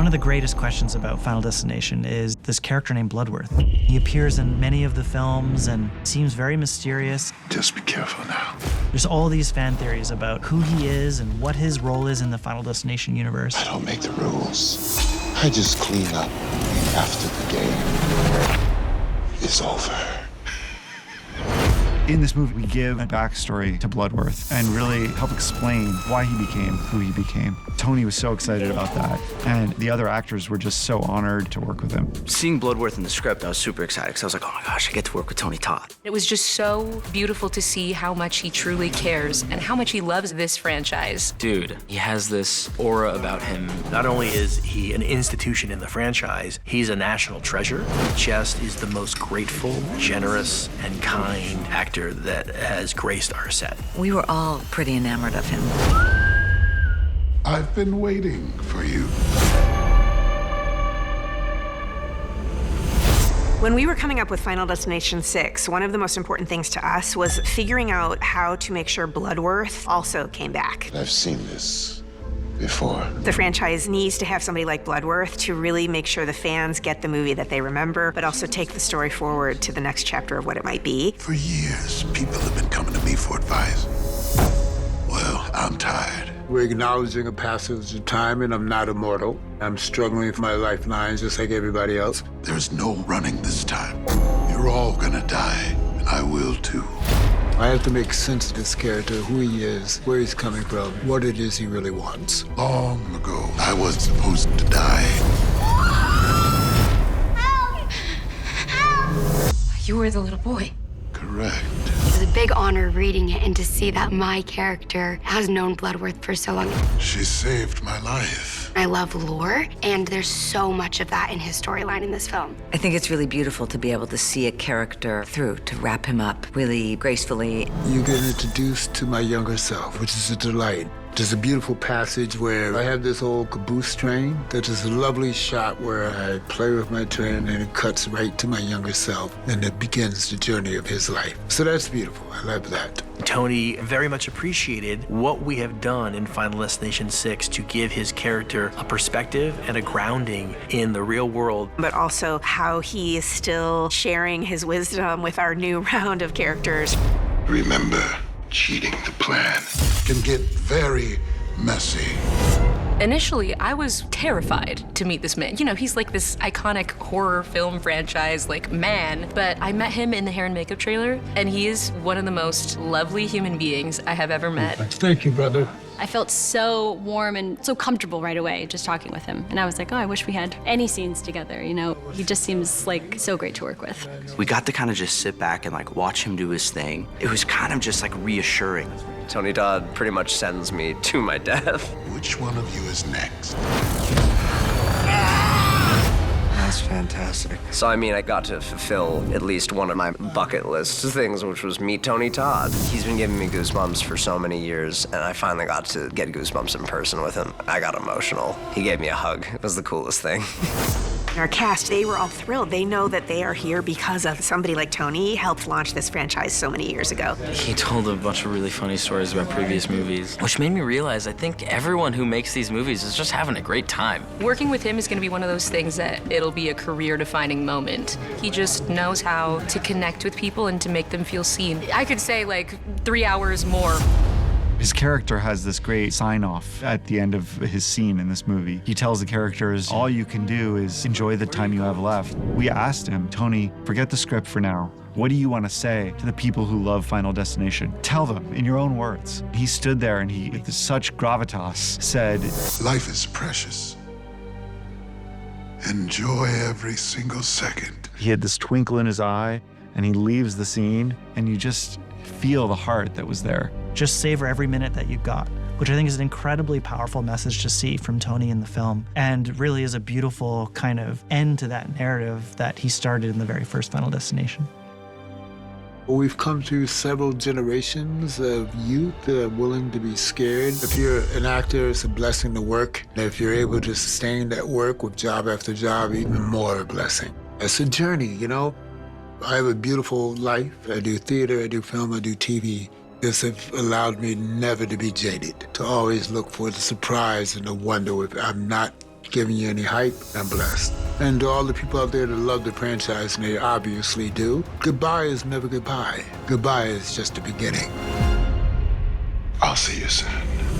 One of the greatest questions about Final Destination is this character named Bludworth. He appears in many of the films and seems very mysterious. Just be careful now. There's all these fan theories about who he is and what his role is in the Final Destination universe. I don't make the rules. I just clean up after the game is over. In this movie, we give a backstory to Bloodworth and really help explain why he became who he became. Tony was so excited about that, and the other actors were just so honored to work with him. Seeing Bloodworth in the script, I was super excited because I was like, oh my gosh, I get to work with Tony Todd. It was just so beautiful to see how much he truly cares and how much he loves this franchise. Dude, he has this aura about him. Not only is he an institution in the franchise, he's a national treasure. He just is the most grateful, generous, and kind actor that has graced our set. We were all pretty enamored of him. I've been waiting for you. When we were coming up with Final Destination 6, one of the most important things to us was figuring out how to make sure Bloodworth also came back. I've seen this before. The franchise needs to have somebody like Bloodworth to really make sure the fans get the movie that they remember, but also take the story forward to the next chapter of what it might be. For years, people have been coming to me for advice. Well, I'm tired. We're acknowledging a passage of time, and I'm not immortal. I'm struggling with my lifelines just like everybody else. There's no running this time. You're all gonna die, and I will too. I have to make sense of this character, who he is, where he's coming from, what it is he really wants. Long ago, I was supposed to die. You were the little boy. Correct. It was a big honor reading it and to see that my character has known Bloodworth for so long. She saved my life. I love lore, and there's so much of that in his storyline in this film. I think it's really beautiful to be able to see a character through, to wrap him up really gracefully. You get introduced to my younger self, which is a delight. There's a beautiful passage where I have this old caboose train. There's this lovely shot where I play with my train and it cuts right to my younger self, and it begins the journey of his life. So that's beautiful. I love that. Tony very much appreciated what we have done in Final Destination 6 to give his character a perspective and a grounding in the real world. But also how he is still sharing his wisdom with our new round of characters. Remember, cheating the plan can get very messy. Initially, I was terrified to meet this man. You know, he's like this iconic horror film franchise, like, man. But I met him in the hair and makeup trailer, and he is one of the most lovely human beings I have ever met. Thank you, brother. I felt so warm and so comfortable right away just talking with him. And I was like, oh, I wish we had any scenes together, you know? He just seems like so great to work with. We got to kind of just sit back and like watch him do his thing. It was kind of just like reassuring. Tony Todd pretty much sends me to my death. Which one of you is next? That's fantastic. So, I mean, I got to fulfill at least one of my bucket list things, which was meet Tony Todd. He's been giving me goosebumps for so many years, and I finally got to get goosebumps in person with him. I got emotional. He gave me a hug. It was the coolest thing. Our cast, they were all thrilled. They know that they are here because of somebody like Tony helped launch this franchise so many years ago. He told a bunch of really funny stories about previous movies, which made me realize I think everyone who makes these movies is just having a great time. Working with him is going to be one of those things that it'll be a career-defining moment. He just knows how to connect with people and to make them feel seen. I could say like 3 hours more. His character has this great sign-off at the end of his scene in this movie. He tells the characters, all you can do is enjoy the time you have left. We asked him, Tony, forget the script for now. What do you want to say to the people who love Final Destination? Tell them in your own words. He stood there and he, with such gravitas, said, Life is precious. Enjoy every single second. He had this twinkle in his eye, and he leaves the scene, and you just feel the heart that was there. Just savor every minute that you got, which I think is an incredibly powerful message to see from Tony in the film, and really is a beautiful kind of end to that narrative that he started in the very first Final Destination. We've come through several generations of youth that are willing to be scared. If you're an actor, it's a blessing to work. And if you're able to sustain that work with job after job, even more a blessing. It's a journey, you know? I have a beautiful life. I do theater, I do film, I do TV. This has allowed me never to be jaded, to always look for the surprise and the wonder. I'm not giving you any hype, I'm blessed. And to all the people out there that love the franchise, and they obviously do, goodbye is never goodbye. Goodbye is just the beginning. I'll see you soon.